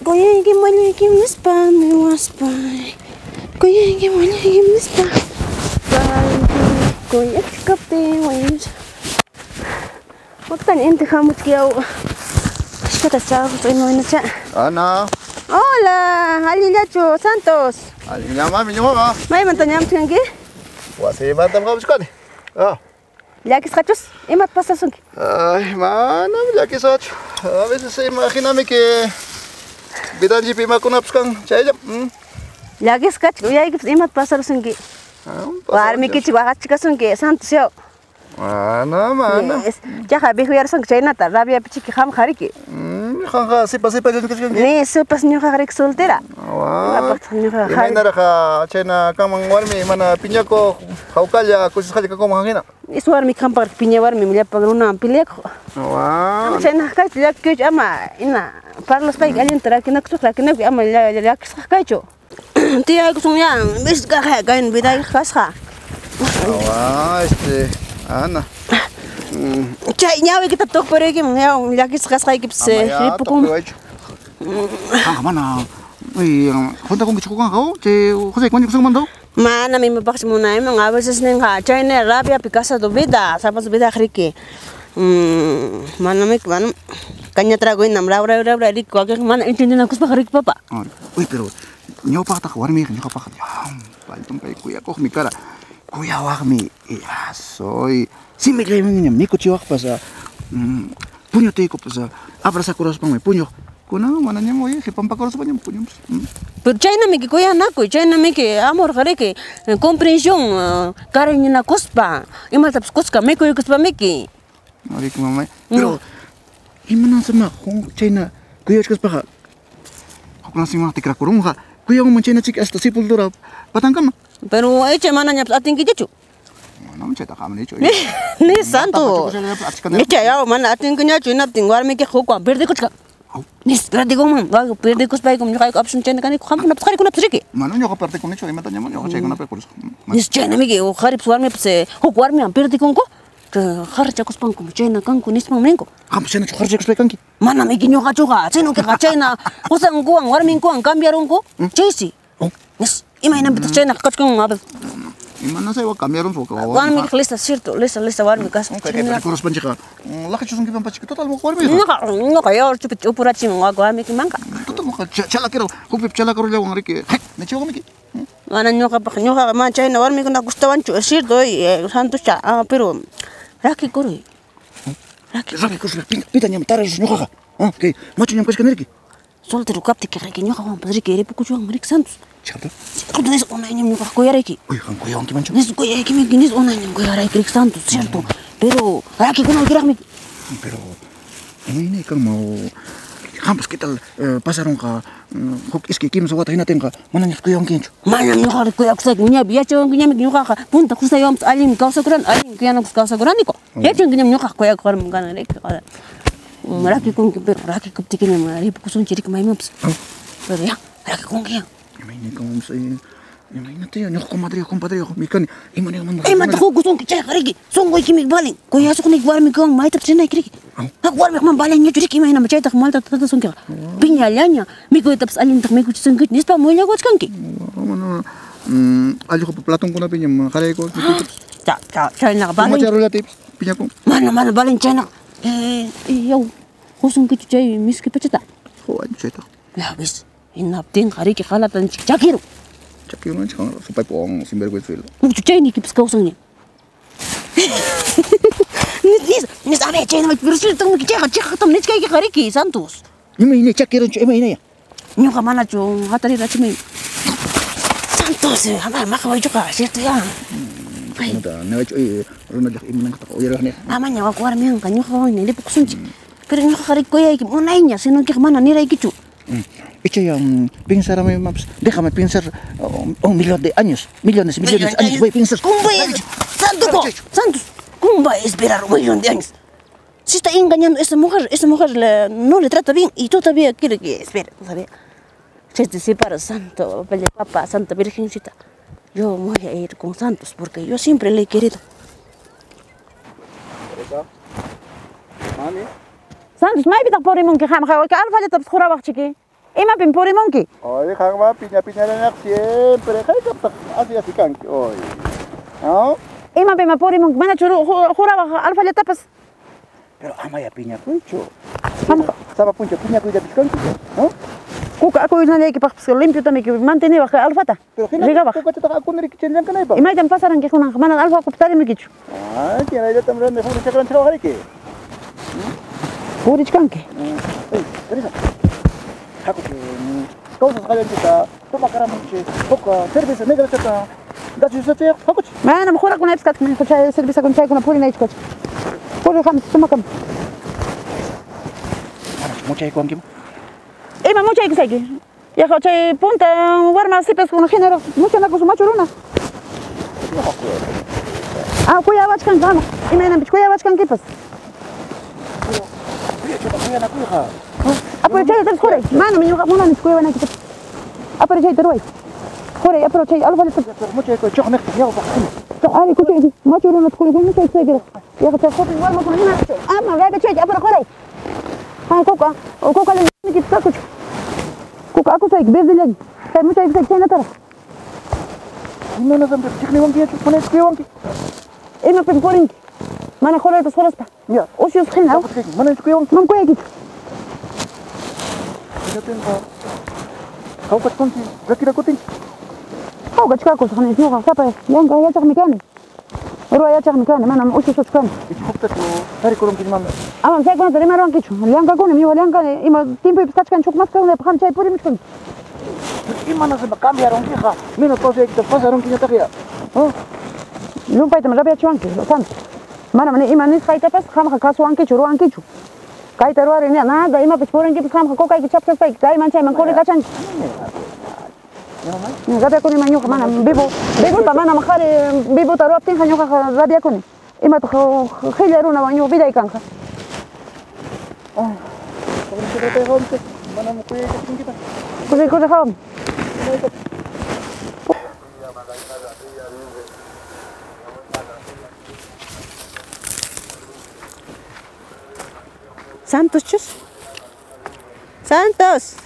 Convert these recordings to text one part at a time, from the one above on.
Goyang molyagi mispa me waspai. Goyang molyagi mispa. Goyang kapte ways. Waktan ente hamut kiau. Kata chao soy no ina cha. Ana. Hola, Alilacho Santos. Alinyama minyoga. Mai mantanyam thangi. Wasi matam ka buskani. Ah. Yakis kachos, emat pasa sunki. Ay, mana ya quizás. A veces se imagíname que bidanji pima kunap skang chayam. Yakis kach, yakis emat pasa sunki. Warmi kichi wahachika sunki Santos yo. Mana. Jaha bihuyar sunki chayna ta rabia pichiki ham khariki. Khanga sipa jen kishkan. Ni supas nyoha kharik soltera. Wah. Imena raha chayna kamang warmi mana piñako haukalya kusis khali ka komangina. Is warmi kampar piña warmi milya pagruna pileko. Wah. Chayna kach yak kuch ama ina parlos pai alin tarakinak sukrakinak ama yak kacho. Tia kusungya bis ka gain biday khasha. Wah, Ana. Chay nyawe kita tok peregi nyaw yakis khasha kipse ripukum. Mana? Honda kong kichuko kang je Jose kong kusang mando. Mana mi mapaks muna imong abeses neng ha chayna rabia pikasa do beda sapas beda khriki. Mana mi kan kanya trago inam raura rik ko mana intindi na kuspa krik papa. Uy, pero nyo pa ta warmi nyo pa ya. Paltum pa kuya ko mi cara. Kuya wa mi soy si me creen mi kuchiwa pasa. Puño te ko pasa. Abraza coros pa mi puño. Kuna mana nyamo ye pampa coros pa nyamo puño. Pero chayna mi kuya nako chayna mi ke amor khriki comprensión cariño na kuspa. Imataps kuska mi kuya kuspa miki. Arik mama. Pero imana sama hong chayna kuya kuspa. Kuna sima tikra kurunga. Kuya mo chayna chik hasta sepultura patangkam. Pero echa mana nyaps ating kichu. Mana mo chayta kamani choy. Ni santo. Echa ya mana ating kanya chuna tingwar mi ke khokwa berde kuchka. Nis berde gomang wa berde kuspa ko mjaka option chayna kani kham na pskari kuna psriki. Mana nyo ka parte kuni choy mata nyamo nyo chay kuna pe kurus. Nis chayna mi ke kharip suar mi pse khokwar mi berde konko. Kharcha kuspan ko chayna kanko nis mamenko. Kam chayna kharcha kuspa kanki. Mana mi kinyo kachuga chayno ke chayna kusang kuang war min kuang cambiaron ko. Chaysi. Nis ima ina bitak chayna kachkong ngabel. Imana say wa cambiaron so ka. War mi lista cierto, lista war mi kas. Kaya kurus panchika. Laki chusun kipan panchika total mo war mi. No kaya chup upurachi mo wa mi kimangka. Total mo ka chala kero. Kupip chala kero lawan riki. Ne chiwa miki. Mana nyoka ma chayna war mi kuna gustawan chu cierto santo cha pero raki koro. Raki kurus pita nyam tara nyoka. Okay, macho nyam kaskan riki. Soltero kapti ke raki nyoka wa padri ke ripu kuchuang rik santos. Chata. Kudu nes ona nyam nyoka ko yareki. Uy, kan ko yang kimancho. Nes ko yareki mi nes ona nyam ko yareki rik santos cierto. Pero raki kuna kirak mi. Pero ini kan mau hampas kita pasaron ka hok iski kim so wata hinaten ka mana nyas ko yang kincho. Mana nyoka ko yak sak nya biya chong nya mi nyoka ka punta kusa yom alin kausa kuran alin kiyana kausa kuran niko. Ya chong nya nyoka ko yak kar mangana rek. Raki kung raki kuptikin mo ripu kusun chirik may maps. Pero ya raki kung kaya. Ini kamu say ini tayo nyok compadre ko mikan imani man. Man ko gustong kichay karigi. Songoy kimig baling. Kuya so kunig war mi kang may tap sinay kriki. War mi man baling nyo chirik imay na machay tak malta tata songka. Pinyalanya mi ko taps alin tak mi ko songkit nispa mo nya watch kanki. Mana ajo ko platong ko na pinya kare ko. Cha na baling. Macaro la tips pinya ko. Mana baling chana. Yo. Kusong kichay miski pachata. Ho ancheta. Ya bis. Inaptin kariki kalatan chakiro. Chakiro na chakang supay po ang sinvergüenza. Chuchay ni kips kausang niya. Nis abe chay na magpirsil tong kichaka tom nis kay kariki Santos. Ini chakiro ima ina ya. Nyo ka mana chong hatari ra chimay. Santos ama makaway ka cierto ya. Ay. Nada, na choy Ronald yak imang katako yara ni. Amanya wa kuar mi kanyo ka ni lipo kusunchi. Pero nyo ka karik ko yay unay niya sino ki mana ni ray kichu. Ito yung pinsar may maps. Déjame pinsar millones de años. Millones años voy a pensar. ¿Cómo voy a Santos, ¿cómo va a esperar un millón de años? Si está engañando a esa mujer no le trata bien y tú todavía quieres que espere, ¿sabes? Si te separas, Santo, Papá, Santa Virgencita, yo voy a ir con Santos porque yo siempre le he querido. Santos, ما يبي تقبري ممكن خام خاوي كألف حاجة تبصخورة وقتك Ima pimpurimonki. Oye, Jangma, piña siempre. Así canque hoy. ¿No? Ima pimpurimonki. Mana churu juraba alfa le tapas. Pero ama ya piña puncho. Sama puncho piña cuida piscanque, ¿no? Kuka aku na lagi pak limpio también que mantiene baja alfata. Pero Riga baja. kuka tata aku nari kitchen kan ay ba? Ima jam pasaran que kuna mana alfa ku ptari mi kichu. Tiene ahí también de fútbol chakran chakran que. Purich kanke. Teresa. Haku que cosas calentitas, toma caramuche, poca cerveza negra chata. Gacho sache, haku. Mana mejor kuna epskat kuna chai servisa con chai kuna puri na ichkoch. Puri kham tuma kam. Mucha ikuan kim. Ima mucha ikisaki. Ya chai punta warma sipas kuna genero. Mucha na kusu machuruna. Kuya wachkan vama. Ima na kuya wachkan kipas. Apa cai terus kore? Mana menyuka muna ni kuya na kipas. Apa cai terus? Kore apa cai alfa lipat. Mucha ikuan chok nek ya ba. Chok ali kuya machuruna tkuli mucha ikisaki. Ya chai khopi warma kuna hina. Ama ga cai apa kore? Kuka le kipas kuch. Kuka aku cai bezi lagi. Cai mucha ikisaki cai na tara. Ina na zambe tikni wangi ya chuk mana kuya wangi. Ima pimporing. Mana kore tas khoras pa. Ya. Osius khina. Mana kuya wangi. Mam kuya kichu. Kau kat kunci, zakira kuting. Kau kat chaka kus khani nyuga sapa yang ya chak mikani. Ro ya chak mikani mana osius kan. Itu hukta tu hari kolom kin mam. Ama saya kuna terima ruang kichu. Liang ka kuna miwa liang ka ima timpo ipskach kan chuk mas kana kham chai puri michkun. Imana sama cambia rong ki kha. Mino to se kita pasa rong ki ta ya. Oh. Lumpai tam rabia chuang ki san. Mana mane ima nis kai tapas kham kha kasuang ki churuang kichu. Kai terwari ne na da ima pisporen ki kham kha ko kai ki chap chap kai kai man chai man kore ka chan. Rabia kuni manyo mana bibo pa mana makhari bibo taru aptin khanyo kha rabia kuni. Ima to khileru na wanyo bidai kan kha. Kalau kita teh hom mana mau kuya kuting kita. Kuzi kham. Santos.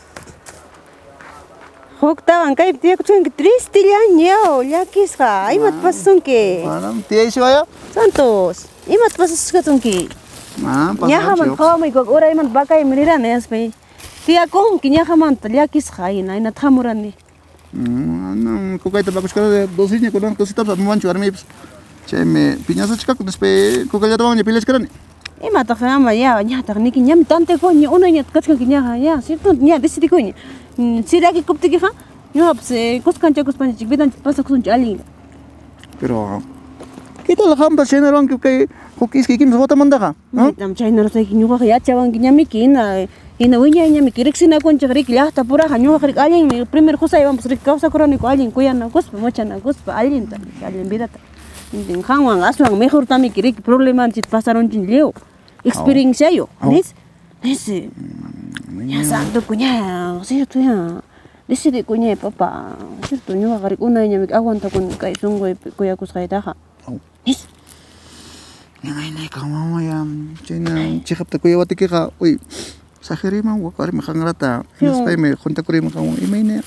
Huktawan kai dia kucing triste lianyo, liakisha. Imat pasunki. Manam tiai siwaya. Santos. Imat pasuskatunki. Nyahaman kami kok ora iman bakai meriran ya spai. Tia kong kinyahaman liakisha ina thamurani. Kukai ta bagus kala dosisnya kurang kosita manchu arme. Ceme piñasa chica con despe kukai ta wangnya piles karani. Ima ta khama ya nya ta niki nyam tante ko nya una nya kachka kinya ya sirtu nya disiti ko nya siraki kupti ki kha yo apse kuskan cha kuspan chik bidan pasa kusun chali Pero kita la khamba sena rong kukai kukis ki kim sota manda ka tam chaina ro sai kinyuga ya chawang kinya miki ina winya nya miki riksina kon chakri kilah ta pura hanyu khari alin mi primer khusai vam srik kausa korani ko alin kuyana kuspa mochana kuspa alin ta alin bidata Inding khangwang aswang mejor tami kirik problema chit pasaron chin leo experiencia yo nis ya santo kunya cierto ya decide kunya papa cierto yo garik una nya mik aguanta con kai sungo kuya kusai taha nis Yang ini kau mama yang China cakap tak kuya wati ka oi sahiri mau wakari makangrata nespai me kontak kuri makang imaine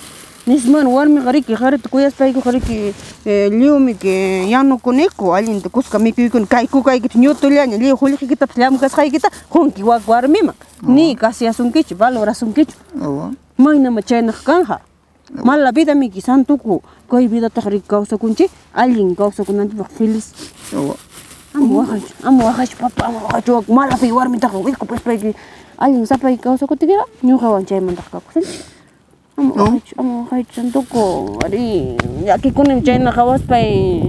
Nisman warmi gariki garit kuya spai ko gariki leo mi ke yano koneko alin de kuska mi kun kai kit nyoto lianya leo holi kita plam kas kai kita honki wa warmi mak ni kasi asungkich valora asungkich oh maina ma chena kanja mala vida mi ki santuku koi vida ta garik kausa kunchi alin kausa kunanti feliz oh amo wahaj papa amo wahaj mala pi warmi ta ko pues pai alin sapai kausa kutiga nyu kawan chai mandak ka kusenchi Amo kahit santo ko, ari, yaki ko nim China kawas pay.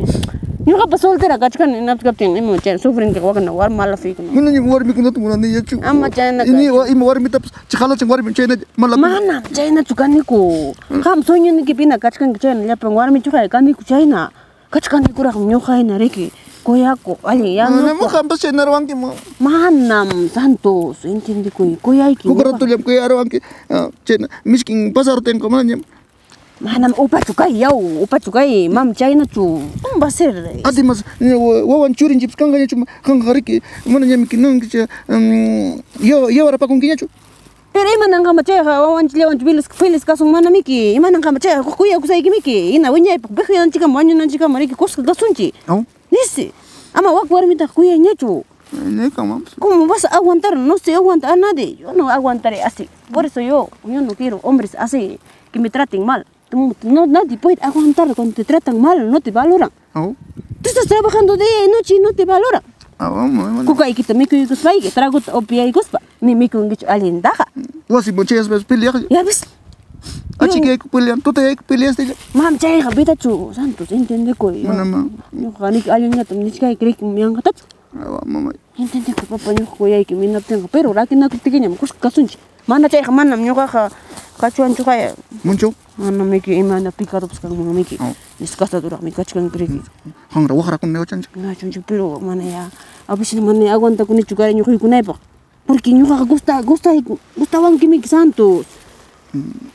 Yung kapasoltera kachkan inapkaptin imo China sufring ka wakan na war malafi ko. Hino yung warmi ko na tumunan niya chu. Ama China. Ini warmi tapos chakala chang warmi China malapi. Mana China chukani ko. Kam sonyo ni kipina kachkan China lapang warmi chukay kani ko China. Kachkan ni kurak nyokay na riki. Kuya ko, ali yan no. Ano mo kampas China rawang ki mo? Manam Santos, intindi ko kuya ki. Kukarat tulyam kuya rawang ki China misking pasar ten ko man yam. Manam upa chukay, mam China chu. Basir. Adi mas wawan churin chips kang kanya chu kang hariki mana yam ki nang ki yo wara pa kung kinya chu. Pero imanan kama cheja wawanchile filis kasung mana miki. Imanan kama cheja kuya kusai miki. Ina winya bekhi anchika manyu anchika mariki koska kasunchi. Oh. Nisi. Ama wak warmita kuya nyachu. Ne como. ¿Cómo vas a aguantar? No sé aguantar a nadie. Yo no aguantaré así. Por eso yo no quiero hombres así que me traten mal. No, nadie puede aguantar cuando te tratan mal, no te valoran. Oh. Tú estás trabajando día y noche y no te valoran. Vamos. Kukai kita miku kuspai, trago opia y kuspa. Ni miku ngichu alien daja. Wasi mochillas ves pelear. Ya ves. Achi que hay que pelear. Tú te hay que pelear este. Mam chay habita chu, santos entiende ko. Mana Yo ganik alien ya tam nichkai krek miang katat. Mamá. Entiende ko papa yo ko yai que mi naptenga, pero la que na kutikinya kus kasunchi. Mana chay mana mnyoka kachuan chukaya. Mucho. Mana miki imana picado pues kan mana miki. Niskasta dura mi kachkan krek. Hangra wahara kun neo chanch. Na chunchu pero mana ya. Abis mana aguanta kun chukare nyuki kunaipa. Porque nyuka gustaban que miki santos.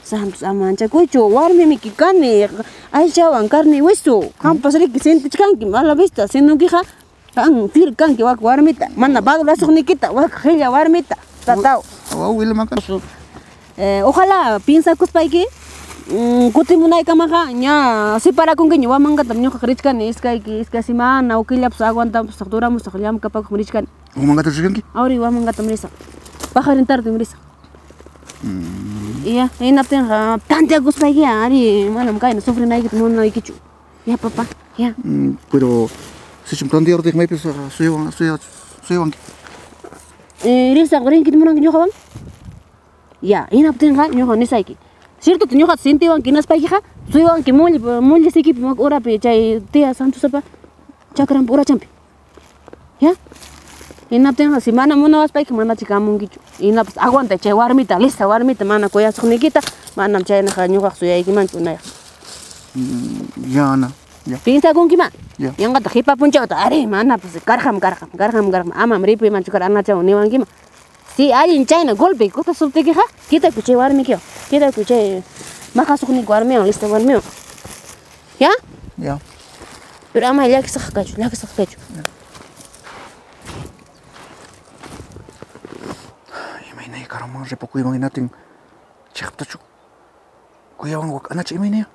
Santos amancha cocho, warme miki carne. Ay chawan carne hueso. Hampas riki sente chkanki mala vista, sino que kan fir kan que wak warmita. Mana bado la sognikita, wak hella warmita. Tatao. Will makan. Ojalá piensa kuspai que kutimunay kamaka nya si para kung ganyo wamang katam nyo kakrichkan is kasi man na ukilap sa aguanta sa saktura mo sa kalyam kapag kumrichkan. Wamang kata sikanki? Auri wamang katam risa. Pakarintar tum risa. Iya, inapten ka tante kuspai que ari malam kay na sufre na ikit mo na ikichu. Ya papa, ya. Pero si chumplante ahora te me pesa soy Risa gorin kit mo nang nyo kawang? Ya, inapten ka nyo ni saiki. Cierto tenyo hat sinti wan kinas pai ha sui wan ki muli siki mak ora pe chai tia santu sapa chakram ora champi ya inapten ha simana mona was pai mana chika mungichu inap aguanta chai warmita lista warmita mana koya suknikita mana chai na khanyu ha sui ai kimanchu na ya na ya pinta con kima ya yang kata hipa puncha ta are mana pues karham ama mripu manchu kar anna chau ni wan kima si alguien China golpe kota subte que kita kuche warmi kyo kita kuche makasuk ni warmi lista warmi ya pero ama ya que se kachu imagina karama repoku imagina ting chekta chu kuyawan wak ana imagina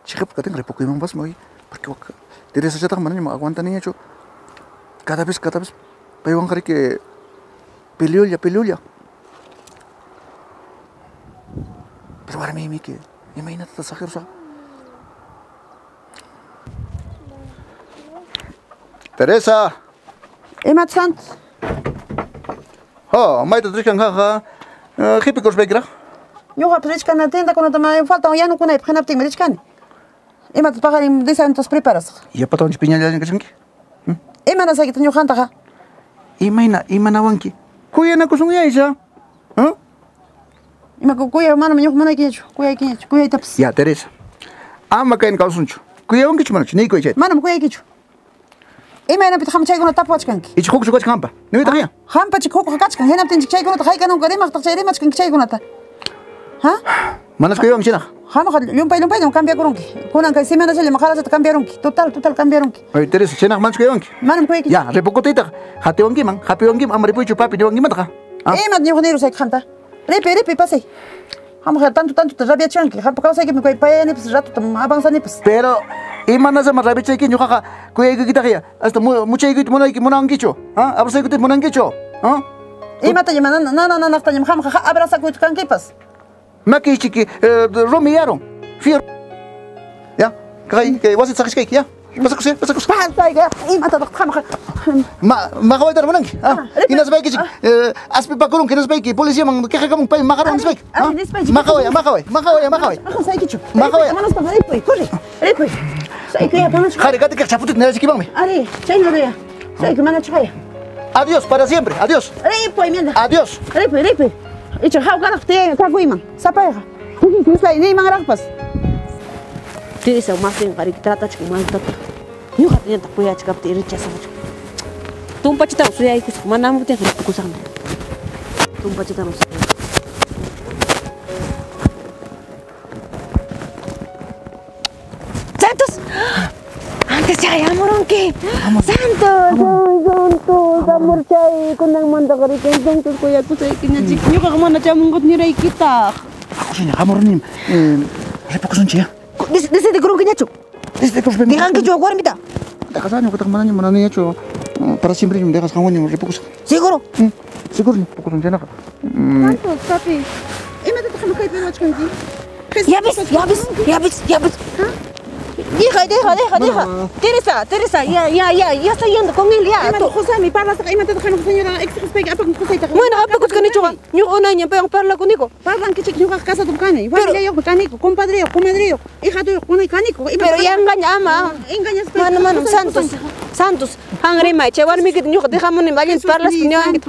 chekap kating repoku imang bas moi porque wak dari saja tak mana ni aguanta niña chu cada vez payuan kari que Peleolia. Pero ahora me que imagínate tasajero sa. Teresa. Emat sant. Mai te trikan ha. Hipikos begra. Yo ha prechkan na tenda con tama falta ya no kunai prenap ting merichkan. Emat pagarim desantos preparas. Ya paton piñal ya ngi. Emana sa kitanyo khanta ha. Imana wanki. Kuya na kusung ya isa. Ima kuya mana menyo mana kichu. Kuya taps. Ya Teresa. Ama kain kausunchu. Kuya wanki chumana ni kuya chet. Mana kuya kichu. Ima na pit kham chay gona tapwachkanki. Ich khok shukach khampa. Ni takia. Khampa chik khok khachkan hena tin chay gona khay kanon gari mak chay rimachkan chay gona ta. Ha? Manas kuya wanki na. Kham khad lumpay no cambia kurunki. Kunan kay semana sele makhala ta cambiarunki. Total cambiarunki. Ay Teresa chena mans kuya wanki. Mana kuya kichu. Ya repokotita. Hate wanki man. Happy wanki amari puchu papi ni wanki mata. Ima ni khoniru say khanta. Repe pase. Ham khar tanto rabia chanki. Kham pakau say ki koy payani pis rato tam abang sani pis. Pero imana sa marabit say ki nyuka kuya kita kaya. Hasta mucha ikit muna angicho. Ha? Abra say ikit muna angicho. Ha? Ima ta yama na nakta yama kham abra sa kuit kanki pas. Maki chiki romiaron. Fier. Ya. Kay wasit sa kiskay ya. Pasok. Pantay ka. Ima ta kham kham. Makawal tar manang. Inas bay ki aspi pakurong kinas bay ki polisi mang kaka kamong pay makaron bay. Makaway. Ako say kichu. Makaway. Manas pa repoy. Say kaya panas. Khari gati ka chaputit na sikibang me. Ari, chay no rea. Say que mana chaya. Adiós para siempre. Adiós. Repoy mienda. Adiós. Repoy. Icho hau kana te ka guiman. Sapaya. Kuslay ni mang rakpas. Teresa umasin kari trata chik mal tata yo katnya tak puya chikap ti richa sa tumpa chita suya ikus mana mo te kusan tumpa chita no Santos antes ya morong ke Santos amor chay kunang manda kari kentong tus kuya kusay kinya jik nyuka kemana camungkot nirai kita. Aku sih hamor nih. Repokusun cia. Desi de kurung kinya cuk. Este kos pem. Dihan ke cuk kuar mita. Tak kasanya kata kemana mana nih cho. Para siempre me dejas kamu nih repokus. Seguro. Seguro nih pokusun cia nak. Santos, papi. Ima te kamu kay pero chkan ki. Ya bis. Deja. Teresa, ya estoy yendo con él ya. Ima José mi parla sa ima te kamu señora ex respect apa José ta. Bueno, apa kus kani chuka. Nyu ona nya pa parla conmigo. Parlan que chico casa tu cane. Familia yo canico, compadre yo, comadre yo. Hija tu con canico. Pero ya engaña ama. Engañas Mano, Santos. Hangre mai, che war mi kit nyu dejamos ni valiente parlas que nyu angit.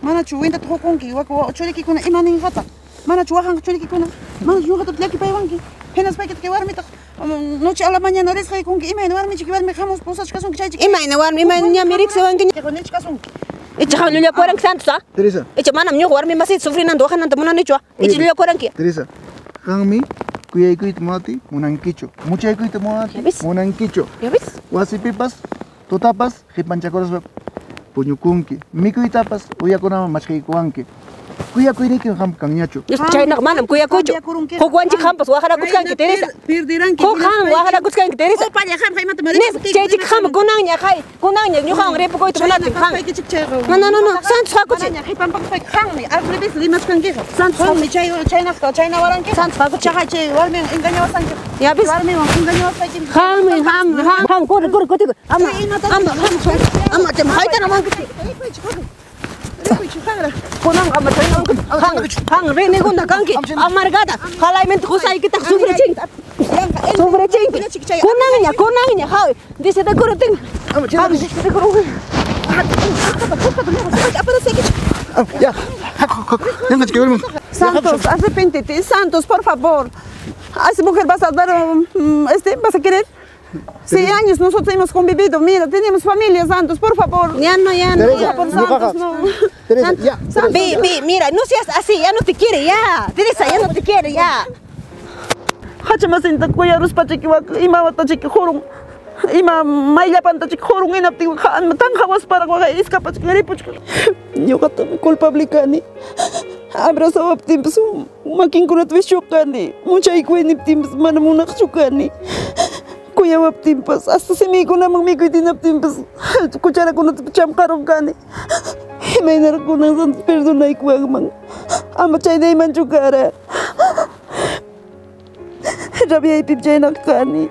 Mana chu winda to konki wa ko chole ki kuna ima ning hata. Mana chu hang chole ki kuna. Mana chu hata tlaki pa wanki. Henas pa que war mi ta. Noche a la mañana res kay konki ima war mi chiqui war mi khamos posas kasun ki chay. Ima nya mirik se wanki. Con el kasun. Ichi khalu le korang Santos ah. Teresa. Ichi manam nyu war mi masih sufrinan do khanan tamuna ni chua. Ichi le korang ki. Teresa. Kami kuya ikut mati munangkicho. Mucha ikut mati munangkicho. Ya bis. Wasi pipas, totapas, hipanchakoras punyukunki. Miku itapas, uya kona machkai kuanki. Kuya kuini ki ham kangyacho. Chay nak manam kuya kucho. Ko guanchi khampas wa khara guskan ki Teresa. Perdirán ki. Ko khang wa khara guskan ki Teresa. Pa ya kham khaymat ma. Nes chay chik kham kunang nya khai. Kunang nya nyu khang repo ko ituna tik khang. No. Santos ha kuchi. Hay pam pam khang ni. Al revés li mas kange. Santos mi chay na waran ki. Santos ha kuchi chay war mi engaña wasan ki. Ya bis. War mi engaña wasan ki. Ham ko ama tem haita na man kuchi. Kunang ama hang re ne gunda kanki amargada halaimente kusai kita sufre ching kunang nya hawi dice de kuru ting Ya. Jangan cakap dulu. Santos, arrepéntete, Santos, por favor. A esa mujer vas a dar vas a querer. 6 años nosotros hemos convivido, mira, tenemos familia, Santos, por favor. Ya no. Teresa, Por Santos, no. Teresa, ya. Mira, no seas así, ya no te quiere, ya. Teresa, ya no te quiere, ya. Hachamasinta kuyarus pachikiwak, ima watachiki horong. Ima mayllapan tachik horong inapti tan hawas para waka escapas ngaripuch. Yo katami culpable kani. Abrazaba timpus makinkunat vishukani. Mucha ikuini timpus manamunak chukani. Kuya timpas hasta si Miko namang Miko itinaptimpas kuchara ko na chamkarong kani may nar ko nang san perdonay ko mang ama chay na iman chukara rabi ay pipchay na kani